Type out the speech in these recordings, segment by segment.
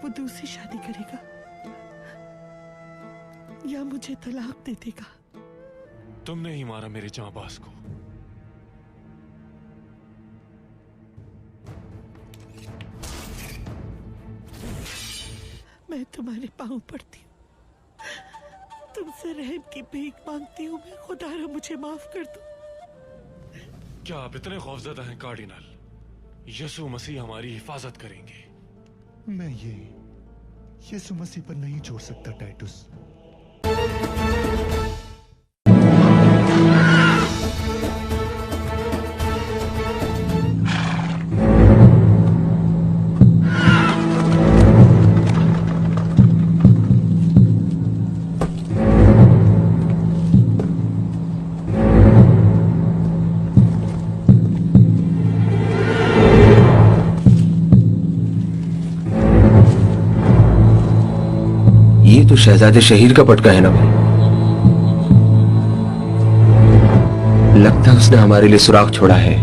वो दूसरी शादी करेगा या मुझे तलाक दे देगा। तुमने ही मारा मेरे जांबाज को। मैं तुम्हारे पांव पड़ती हूँ, तुमसे रहम की भीख मांगती हूँ। मैं खुदारा मुझे माफ कर दो। क्या आप इतने खौफजदा हैं कार्डिनल? यीशु मसीह हमारी हिफाजत करेंगे। मैं ये यीशु मसीह पर नहीं छोड़ सकता टाइटस। ये तो शहजादे शहीर का पटका है ना भाई। लगता है उसने हमारे लिए सुराग छोड़ा है,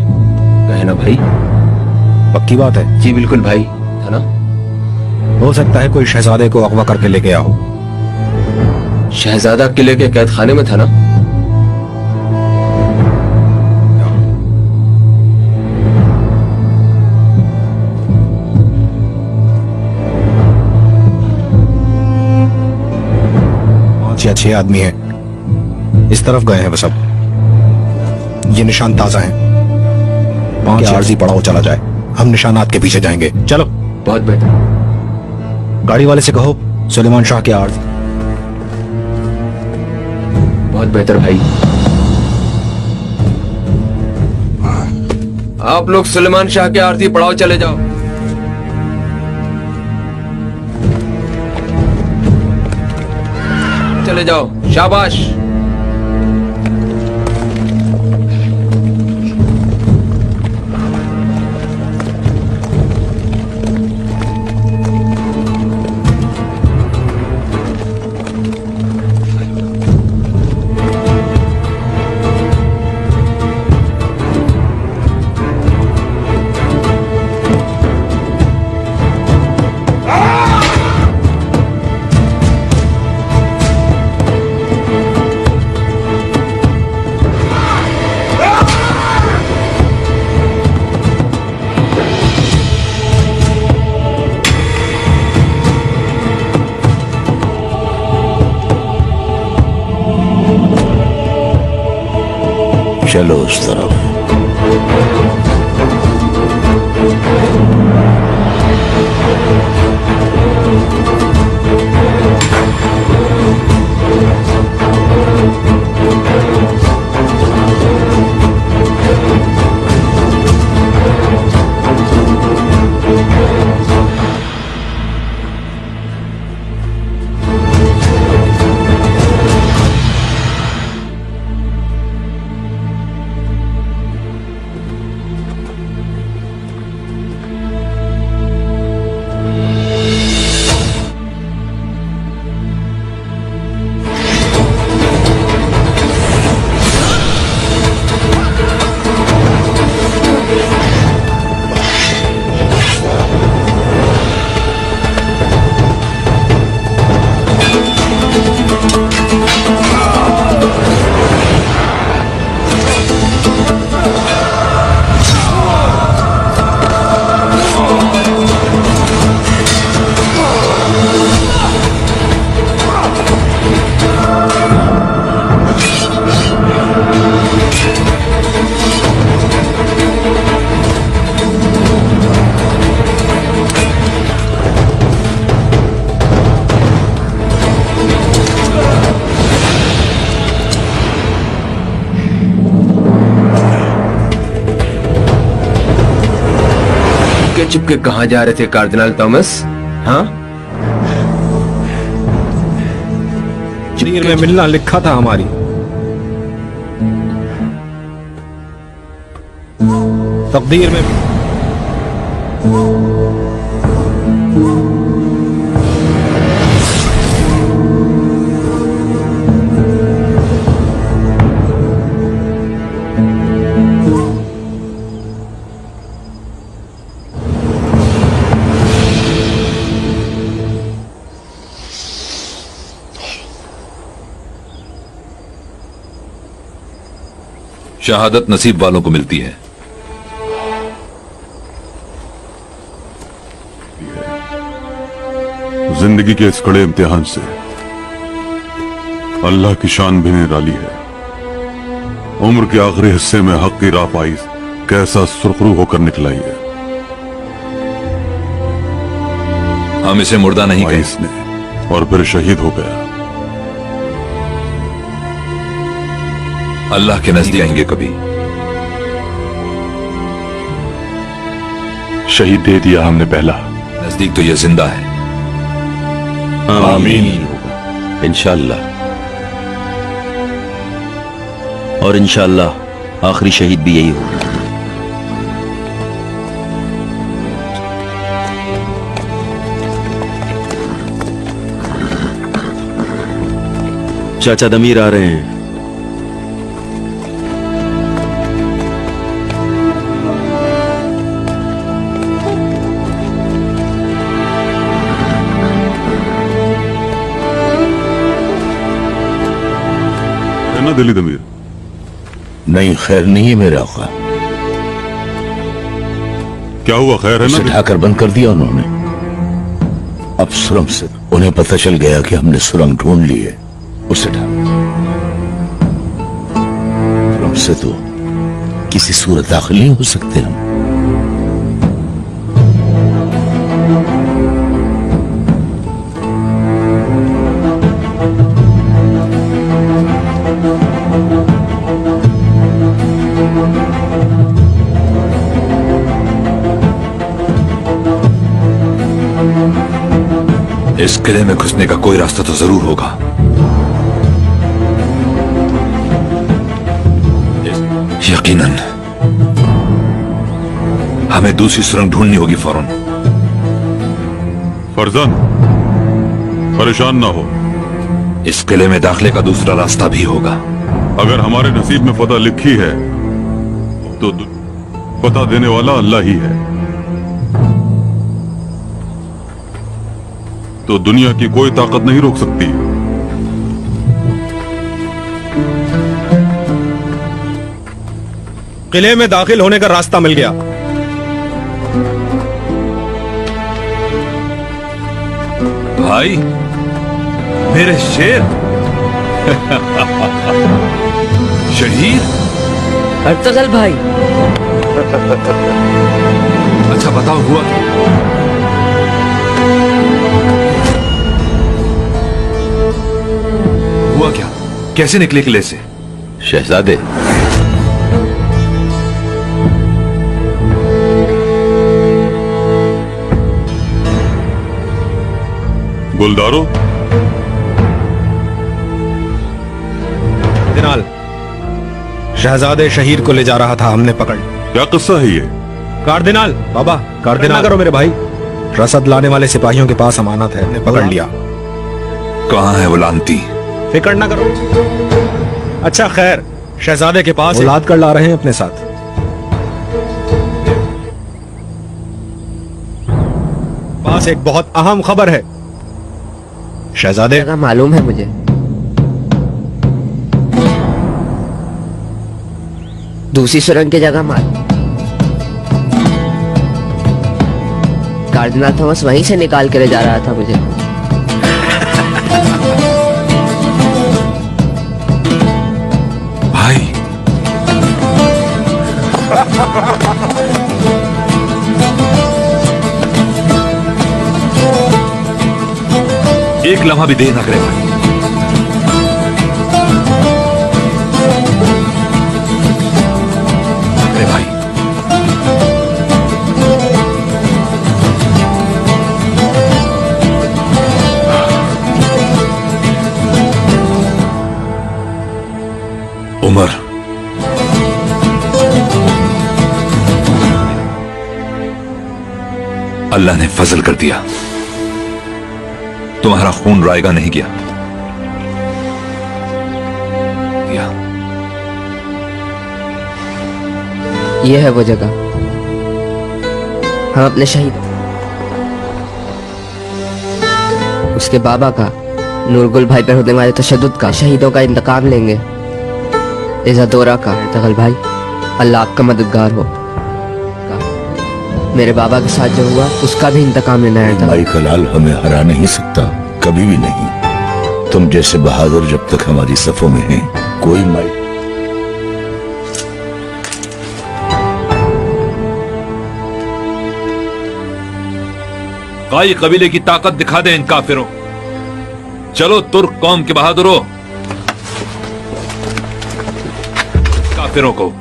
कहे ना भाई? पक्की बात है? जी बिल्कुल भाई, था ना? हो सकता है कोई शहजादे को अगवा करके लेके आओ। शहजादा किले के कैद खाने में था ना? अच्छे आदमी हैं, इस तरफ गए हैं वो सब। ये निशान ताजा हैं। 5 आरजी पड़ाव चला जाए, हम निशानात के पीछे जाएंगे। चलो। बहुत बेहतर। गाड़ी वाले से कहो सुलेमान शाह के आरजी। बहुत बेहतर भाई। आप लोग सुलेमान शाह के आरती पड़ाव चले जाओ। चले जाओ, शाबाश। चलो उस तरफ। चुपके कहाँ जा रहे थे कार्डिनल थॉमस? हाँ, तकदीर में मिलना लिखा था हमारी। तकदीर में शहादत नसीब वालों को मिलती है। जिंदगी के इस कड़े इम्तिहान से अल्लाह की शान भी निराली है। उम्र के आखिरी हिस्से में हक की राह पाई कैसा सुरखरू होकर निकला है। हम इसे मुर्दा नहीं पाई कहें। इसने और फिर शहीद हो गया। अल्लाह के नजदीक आएंगे कभी। शहीद दे दिया हमने पहला। नजदीक तो यह जिंदा है। आमीन इंशाअल्लाह। और इंशाअल्लाह आखिरी शहीद भी यही होगा। चाचा दमीर आ रहे हैं। है ना दिल्ली दमीर? नहीं, खैर नहीं है मेरे आका। क्या हुआ, खैर है उसे ना? ढाकर बंद कर दिया उन्होंने। अब सुरंग से उन्हें पता चल गया कि हमने सुरंग ढूंढ ली है। उसे ढाक सुरंग से तो किसी सूरत दाखिल नहीं हो सकते हम। इस किले में घुसने का कोई रास्ता तो जरूर होगा। यकीनन हमें दूसरी सुरंग ढूंढनी होगी फौरन। फरजान परेशान ना हो, इस किले में दाखिले का दूसरा रास्ता भी होगा। अगर हमारे नसीब में फतह लिखी है तो फतह देने वाला अल्लाह ही है। तो दुनिया की कोई ताकत नहीं रोक सकती। किले में दाखिल होने का रास्ता मिल गया। भाई मेरे शेर। शहीद अर्तगल भाई। अच्छा बताओ हुआ क्या? हुआ क्या? कैसे निकले किले से? शहजादे, गुलदारो, दिनाल शहजादे शहीद को ले जा रहा था, हमने पकड़। क्या किस्सा है ये? कार्दिनाल बाबा, कार्दिनाल करो मेरे भाई। रसद लाने वाले सिपाहियों के पास अमानत है, हमने पकड़ लिया। कहां है वो लानती? फिक्र ना करो। अच्छा खैर, शहजादे के पास औलाद कर ला रहे हैं अपने साथ। पास एक बहुत अहम खबर है शहजादे। जगह मालूम है मुझे। दूसरी सुरंग की जगह मालूम। कार्डिनल थॉमस वहीं से निकाल कर ले जा रहा था मुझे। भाई एक लम्हा भी देर ना करे भाई। अरे भाई उमर, अल्लाह ने फजल कर दिया, तुम्हारा खून रायगा नहीं गया। यह है वो जगह। हम अपने शहीद, उसके बाबा का, नूरगुल भाई पर होने वाले तशद्दुद का, शहीदों का इंतकाम लेंगे। इज़ादोरा का तगल भाई, अल्लाह आपका मददगार हो। मेरे बाबा के साथ जो हुआ उसका भी इंतकाम लेना है। भाई का लाल हमें हरा नहीं सकता, कभी भी नहीं। तुम जैसे बहादुर जब तक हमारी सफों में हैं, कोई माई काई कबीले की ताकत दिखा दे इन काफिरों। चलो तुर्क कौम के बहादुरों, काफिरों को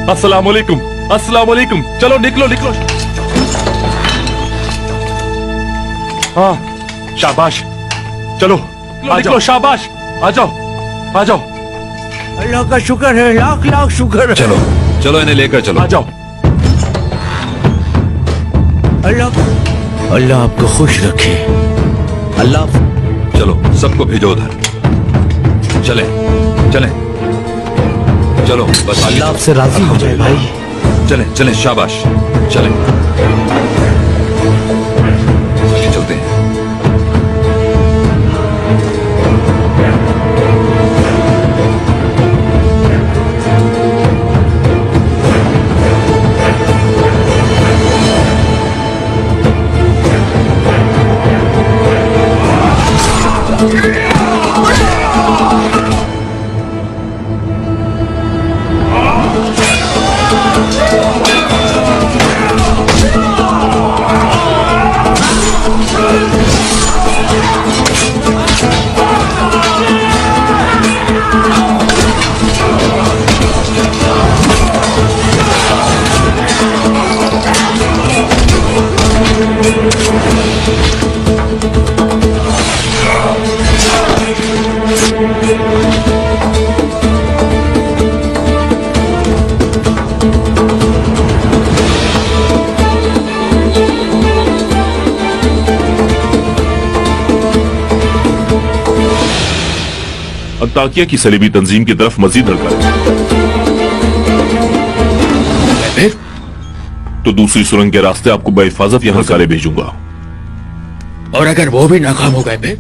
अस्सलाम वालेकुम, अस्सलाम वालेकुम। चलो निकलो निकलो। हाँ शाबाश, चलो निकलो, शाबाश, आ जाओ आ जाओ। अल्लाह का शुक्र है, लाख लाख शुक्र है। चलो चलो इन्हें लेकर चलो, आ जाओ। अल्लाह अल्लाह आपको खुश रखे। अल्लाह। चलो सबको भेजो उधर। चले चले चलो, बस अल्लाह आपसे राजी हो जाए भाई। चले चले, शाबाश, चले चलते हैं। अंताकिया की सलीबी तंजीम की तरफ मजीद हल्का है, तो दूसरी सुरंग के रास्ते आपको बहिफाजत यहां सारे भेजूंगा। और अगर वो भी नाकाम हो गए फिर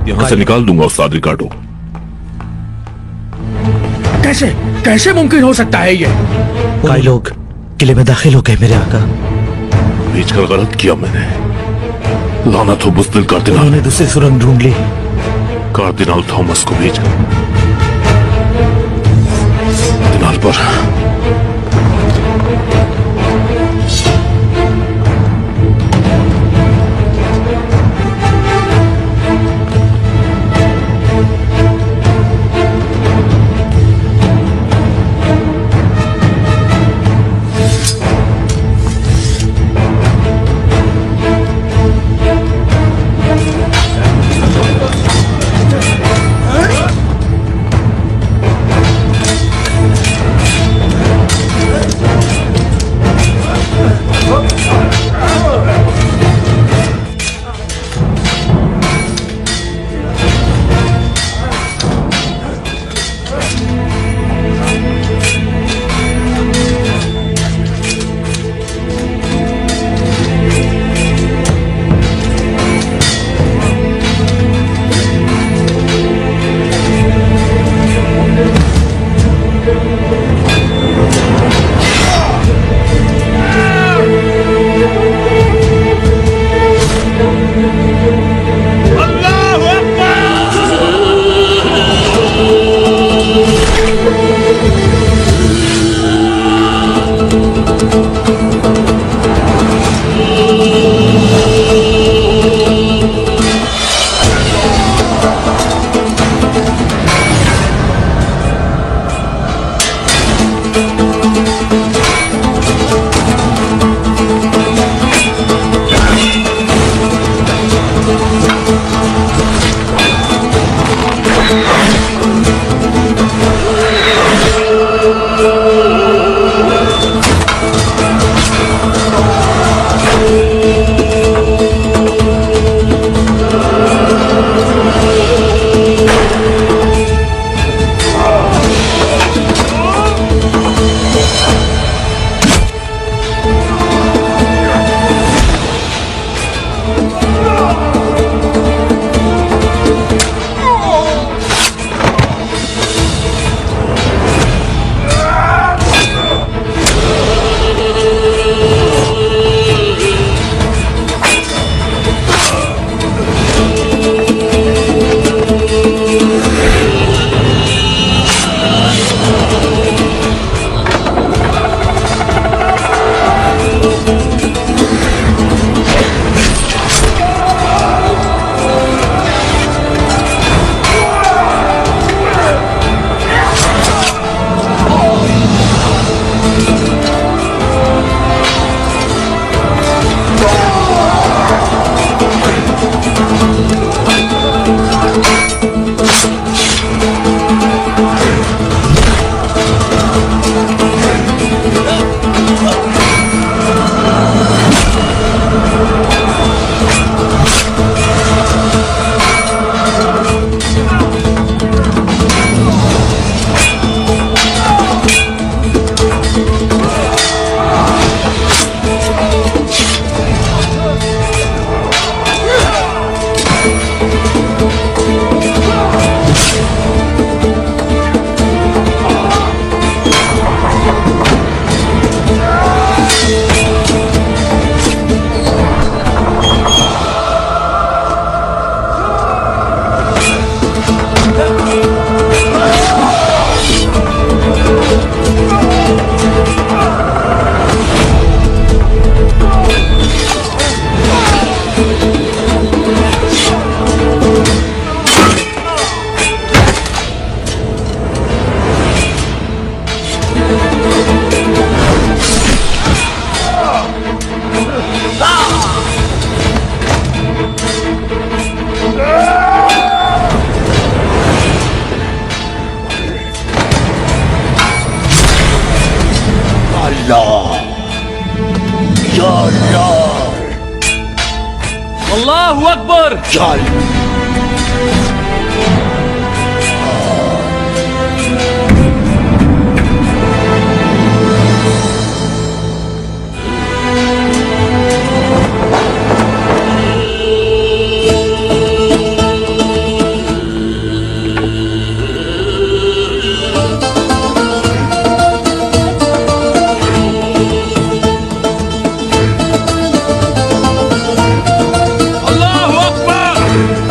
यहां से निकाल दूंगा उस्ताद रिकार्डो। कैसे कैसे मुमकिन हो सकता है ये? कई लोग किले में दाखिल हो गए मेरे आका। भेजकर गलत किया मैंने, लानत हो बुज़दिल कार्दिनाल। उन्होंने दूसरी सुरंग ढूंढ ली, कार्दिनाल थॉमस को भेज कार्दिनाल पर अल्लाहु अकबर। अल्लाहु अकबर।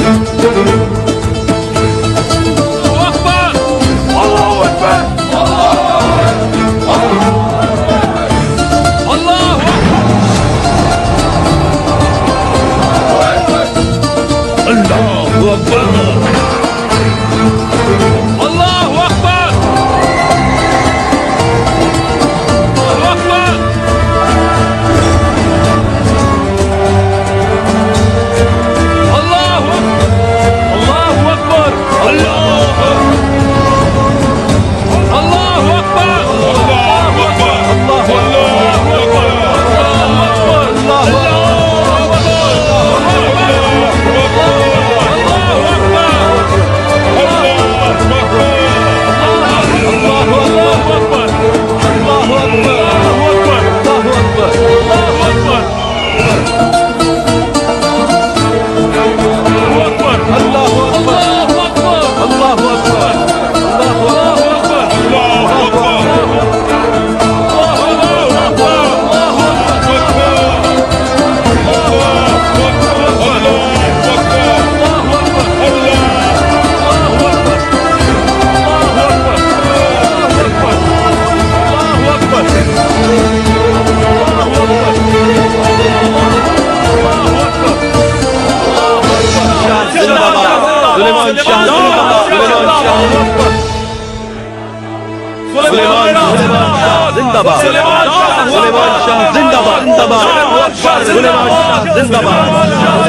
जिंदाबाद, सुलेमान शाह जिंदाबाद, सुलेमान शाह जिंदाबाद,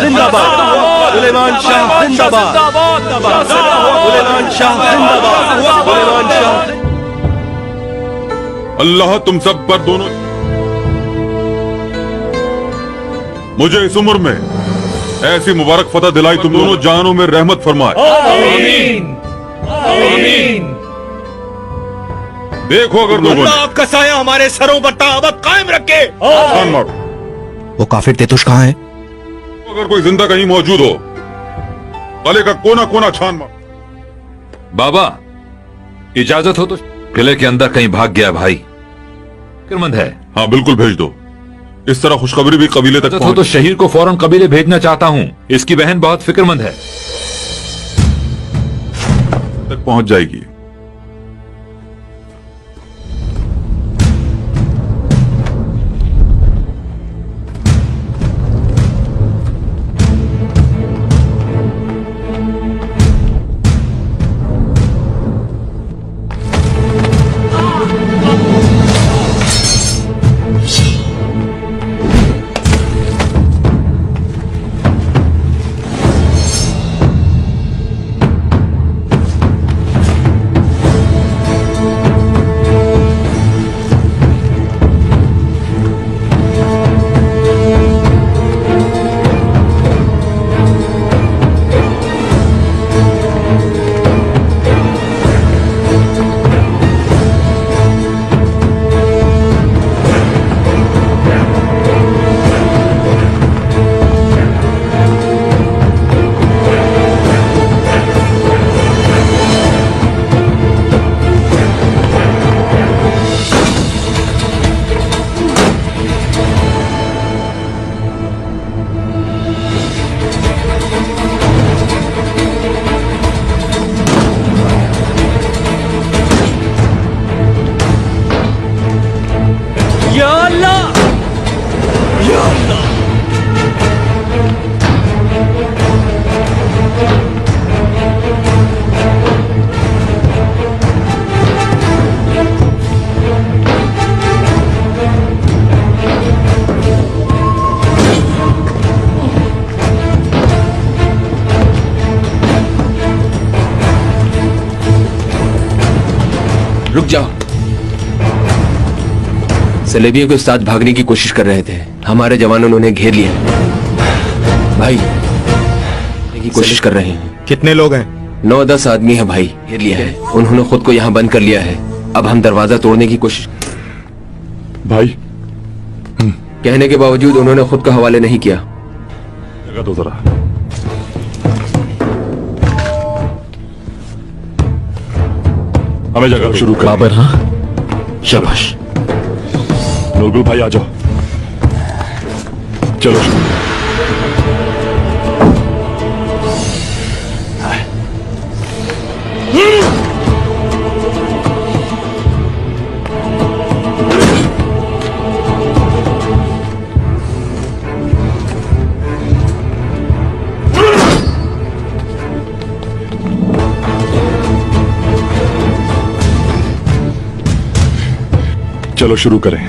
जिंदाबाद, सुलेमान शाह जिंदाबाद, सुलेमान शाह जिंदाबाद, सुलेमान शाह। अल्लाह तुम सब पर दोनों मुझे इस उम्र में ऐसी मुबारक फतह दिलाई, तुम दोनों जानों में रहमत फरमाए। आमीन, आमीन। देखो अगर लोगों ने आपका साया हमारे सरों पर ताबत कायम रखे। छान मारो। वो काफिर तेतुश कहाँ है? अगर कोई जिंदा कहीं मौजूद हो, गले का कोना कोना छान मारो। बाबा इजाजत हो तो किले के अंदर कहीं भाग गया भाई, फिक्रमंद है। हाँ बिल्कुल भेज दो। इस तरह खुशखबरी भी कबीले तक हो तो शहीर को फौरन कबीले भेजना चाहता हूँ। इसकी बहन बहुत फिक्रमंद है। तक पहुंच जाएगी। रुक जाओ। सलेबियों के उस्ताद भागने की कोशिश कर रहे थे, हमारे जवानों ने उन्हें घेर लिया। भाई की कोशिश कर रहे हैं। कितने लोग हैं? 9-10 आदमी हैं भाई, घेर लिया है। उन्होंने खुद को यहाँ बंद कर लिया है। अब हम दरवाजा तोड़ने की कोशिश। भाई कहने के बावजूद उन्होंने खुद का हवाले नहीं किया। जगह दो जरा। हमें जगह शुरू कर। बाबर, हाँ शाबाश। नूरगुल भाई आ जाओ। चलो शुरू। चलो शुरू करें।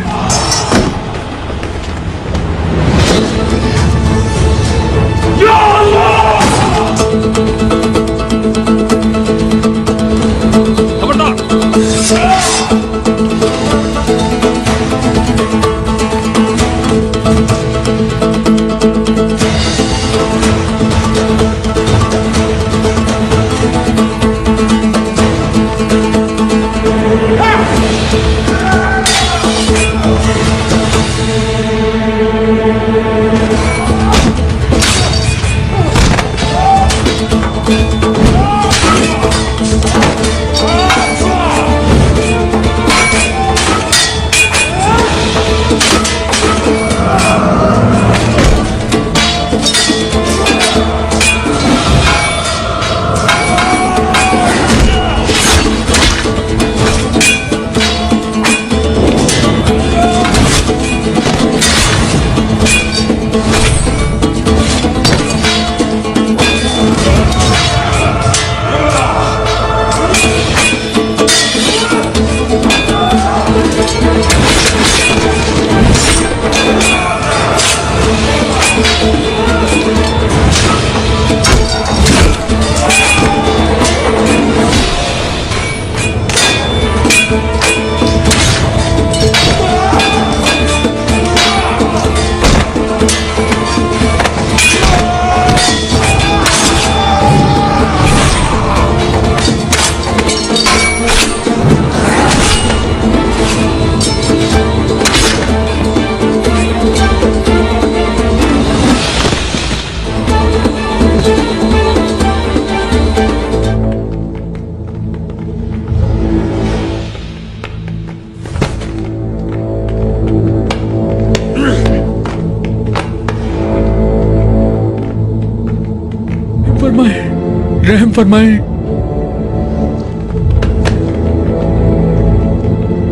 रहम फरमाएं,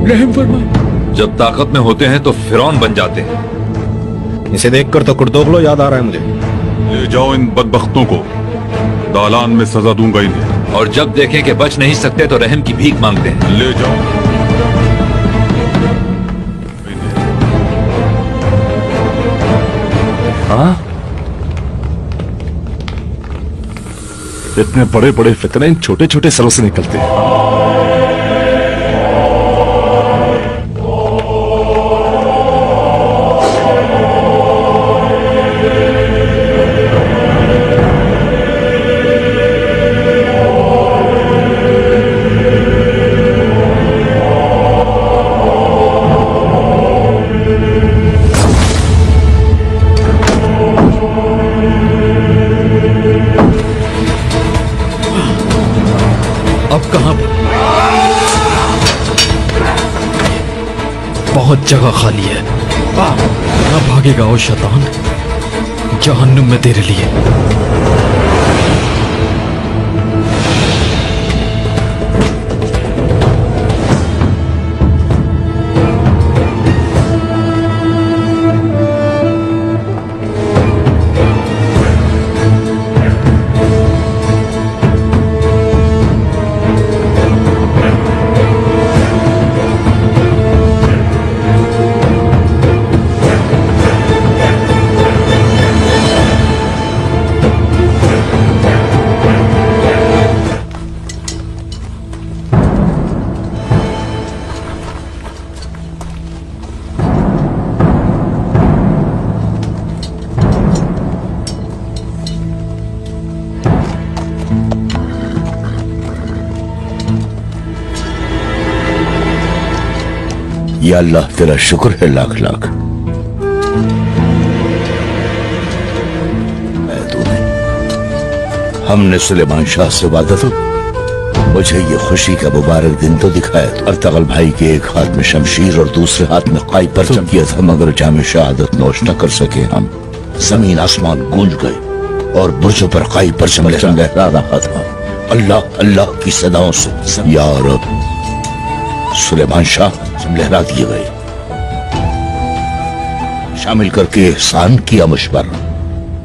रहम फरमाएं। जब ताकत में होते हैं तो फिरौन बन जाते हैं। इसे देखकर तो कुर्दोगलो याद आ रहा है मुझे। ले जाओ इन बदबख्तों को, दालान में सजा दूंगा इन्हें। और जब देखें कि बच नहीं सकते तो रहम की भीख मांगते हैं। ले जाओ। हाँ, इतने बड़े बड़े फितने इन छोटे छोटे सरों से निकलते हैं। अब कहां? बहुत जगह खाली है। कहां भागेगा ओ शैतान? जहन्नुम में तेरे लिए। या अल्लाह तेरा शुक्र है लाख लाख। तूने हमने सुलेमान शाह से वादा तो मुझे ये खुशी का मुबारक दिन तो दिखाया था। अर्तगल भाई के एक हाथ में शमशीर और दूसरे हाथ में काई परचम किया था, मगर जामे शहादत नोश न कर सके हम। जमीन आसमान गूंज गए और बुर्जों पर काई परचम लहरा रहा था। अल्लाह अल्लाह की सदाओं से या रब सुलेमान शाह लहरा दिए गए। शामिल करके एहसान किया मुझ पर,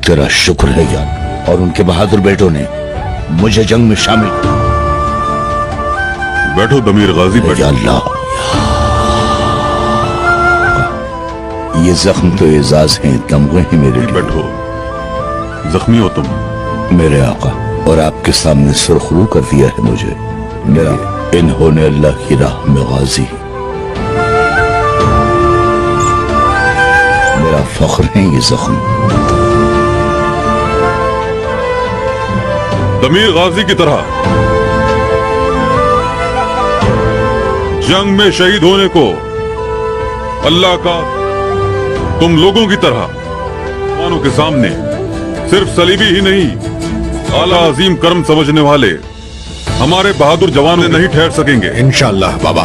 तेरा शुक्र है यार। और उनके बहादुर बेटों ने मुझे जंग में शामिल। बैठो दमीर गाजी, बैठो। या अल्लाह, ये जख्म तो एजाज हैं, तमगे हैं मेरे लिए। बैठो, जख्मी हो तुम। मेरे आका और आपके सामने सुरखरू कर दिया है मुझे। मेरा इन्होंने अल्लाह की राह में गाजी, मेरा फख्र है ये जख्म। दमीर गाजी की तरह जंग में शहीद होने को अल्लाह का तुम लोगों की तरह मानो के सामने सिर्फ सलीबी ही नहीं, आला अजीम कर्म समझने वाले हमारे बहादुर जवान नहीं ठहर सकेंगे। इंशाअल्लाह बाबा।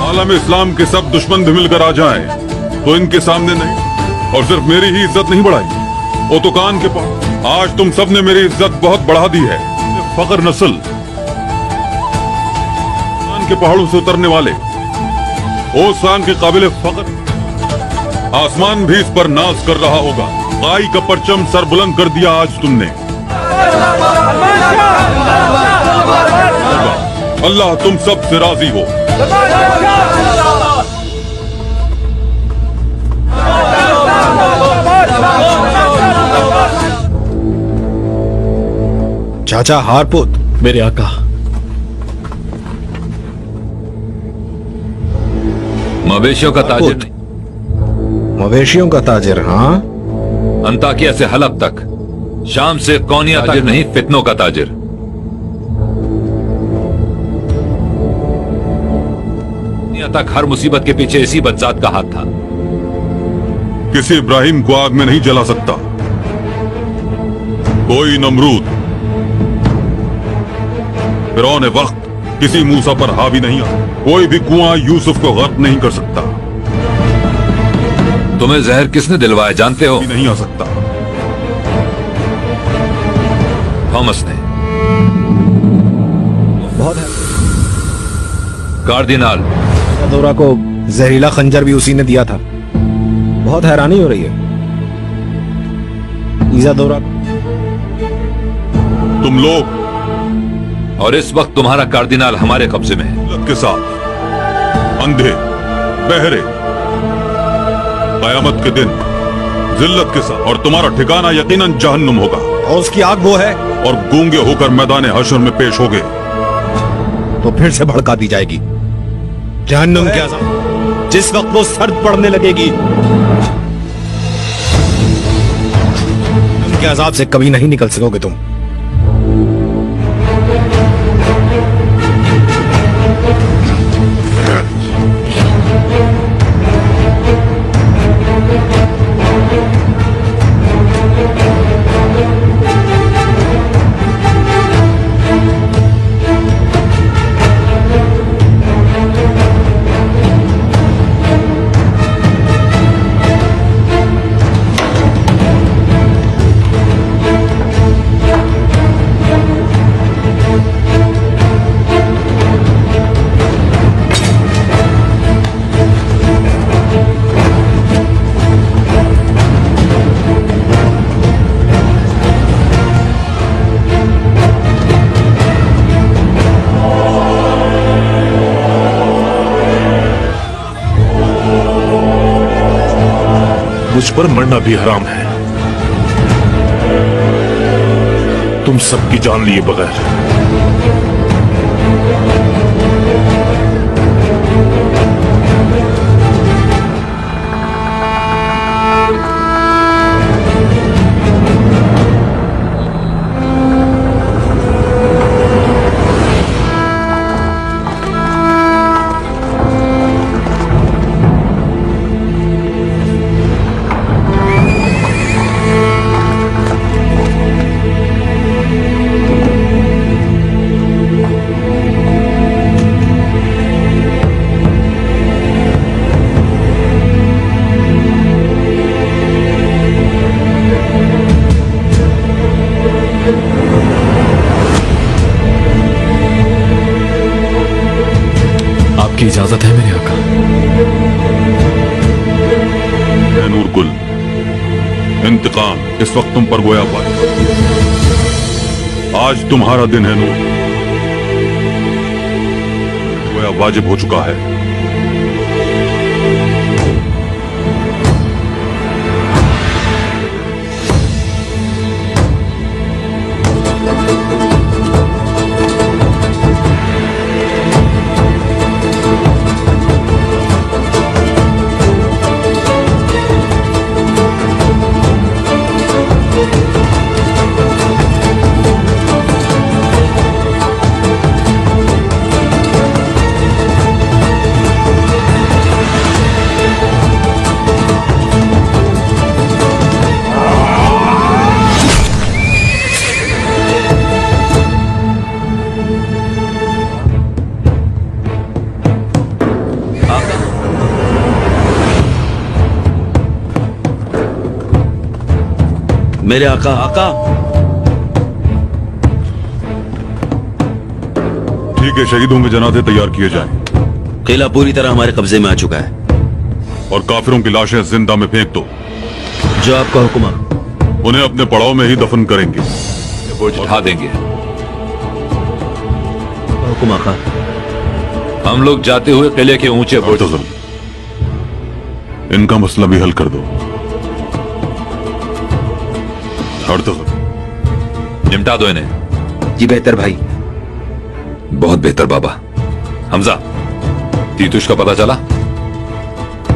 आलम इस्लाम के सब दुश्मन भी मिलकर आ जाएं तो इनके सामने नहीं। और सिर्फ मेरी ही इज्जत नहीं बढ़ाई, ओतुकान के पास आज तुम सब ने मेरी इज्जत बहुत बढ़ा दी है। फकर नस्ल के पहाड़ों से उतरने वाले ओसान के काबिल फकर, आसमान भी इस पर नाज कर रहा होगा। काई का परचम सर बुलंद कर दिया आज तुमने। अल्लाह तुम सब से राजी हो। चाचा हारपुत, मेरे आका। मवेशियों का ताजिर नहीं, मवेशियों का ताजिर। हाँ, अंताकिया से हलब तक, शाम से कौनिया ताजिर नहीं, फितनों का ताजिर। तक हर मुसीबत के पीछे इसी बदजात का हाथ था। किसी इब्राहिम को आग में नहीं जला सकता कोई नमरूद। फिरौन वक्त किसी मूसा पर हावी नहीं आ। कोई भी कुआं यूसुफ को गर्क नहीं कर सकता। तुम्हें जहर किसने दिलवाया जानते हो? नहीं आ सकता। थॉमस ने। कार्दिनाल, दौरा को जहरीला खंजर भी उसी ने दिया था। बहुत हैरानी हो रही है ईज़ादोरा। तुम लोग और इस वक्त तुम्हारा कार्दिनाल हमारे कब्जे में है। के साथ अंधे बहरे कयामत के दिन जिल्लत के साथ, और तुम्हारा ठिकाना यकीनन जहन्नुम होगा। और उसकी आग वो है। और गूंगे होकर मैदान हशर में पेश होगे तो फिर से भड़का दी जाएगी जहन्नुम के अज़ाब। जिस वक्त वो सर्द पड़ने लगेगी, उनके अज़ाब से कभी नहीं निकल सकोगे तुम। मुझ पर मरना भी हराम है, तुम सबकी जान लिए बगैर। आपकी इजाजत है मेरे आका। नूर गुल, इंतकाम इस वक्त तुम पर गोया पाए। आज तुम्हारा दिन है नूर, गोया वाजिब हो चुका है। मेरे आका। ठीक है, शहीदों के जनाजे तैयार किए जाएं। किला पूरी तरह हमारे कब्जे में आ चुका है और काफिरों की लाशें जिंदा में फेंक दो। जो आपका हुक्म। उन्हें अपने पड़ाव में ही दफन करेंगे, बोझ उठा देंगे। हुक्म आका। हम लोग जाते हुए किले के ऊंचे बोझ। इनका मसला भी हल कर दो। निपटा दो इन्हें। जी बेहतर भाई। बहुत बेहतर बाबा। हमजा, तीतुश का पता चला?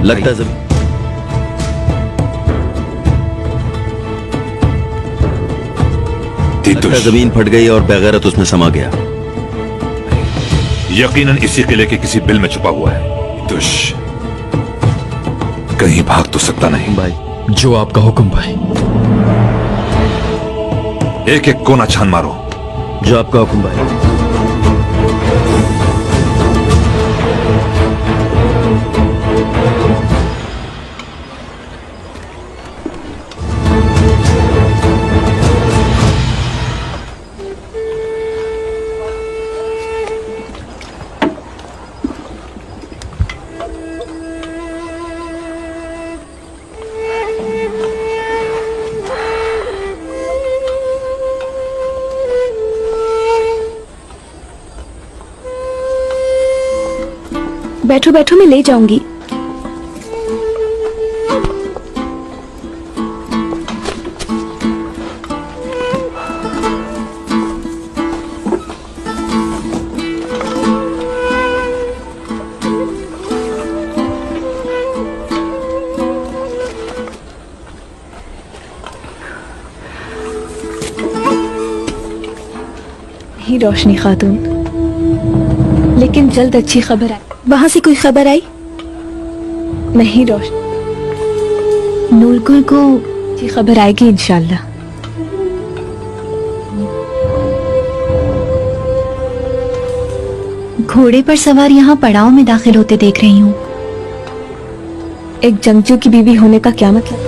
लगता जमीन जमीन फट गई और बेगैरत उसमें समा गया। यकीनन इसी किले के किसी बिल में छुपा हुआ है। तीतुश कहीं भाग तो सकता नहीं। भाई जो आपका हुक्म भाई। एक एक कोना छान मारो। जो आपका हुक्म भाई। बैठो बैठो, मैं ले जाऊंगी। नहीं रोशनी खातून, लेकिन जल्द अच्छी खबर आई। वहां से कोई खबर आई? नहीं रोशनी, नूरगुल को अच्छी खबर आएगी इंशाल्लाह। घोड़े पर सवार यहाँ पड़ाव में दाखिल होते देख रही हूँ। एक जंगजू की बीवी होने का क्या मतलब?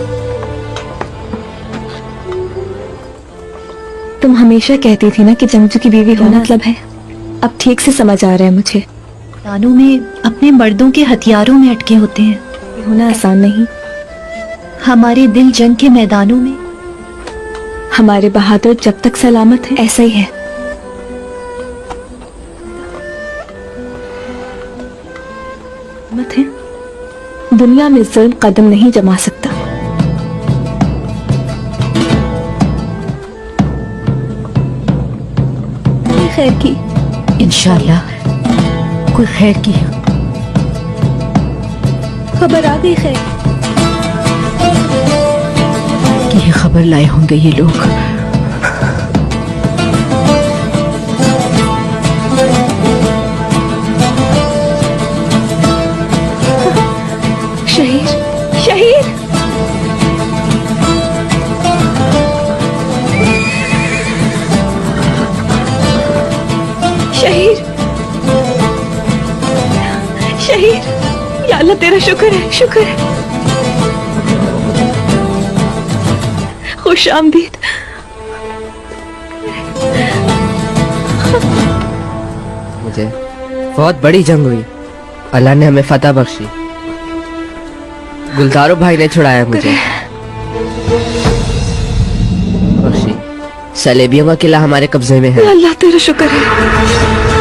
तुम हमेशा कहती थी ना कि जंगजू की बीवी होना मतलब है। अब ठीक से समझ आ रहा है मुझे। मैदानों में अपने मर्दों के हथियारों में अटके होते हैं। ये होना आसान नहीं। हमारे दिल जंग के मैदानों में, हमारे बहादुर जब तक सलामत है ऐसा ही है। मत है, दुनिया में जुल्म कदम नहीं जमा सकता। खैर की इंशाल्लाह कोई खैर की खबर आ गई। खैर की खबर लाए होंगे ये लोग। शहीद, शहीद, शहीद, शहीद। या अल्लाह तेरा शुक्र है, शुक्र है। खुश आमदीद। मुझे बहुत बड़ी जंग हुई, अल्लाह ने हमें फतह बख्शी। गुलदारो भाई ने छुड़ाया मुझे। बख्शी, सलेबियों का किला हमारे कब्जे में है। अल्लाह तेरा शुक्र है।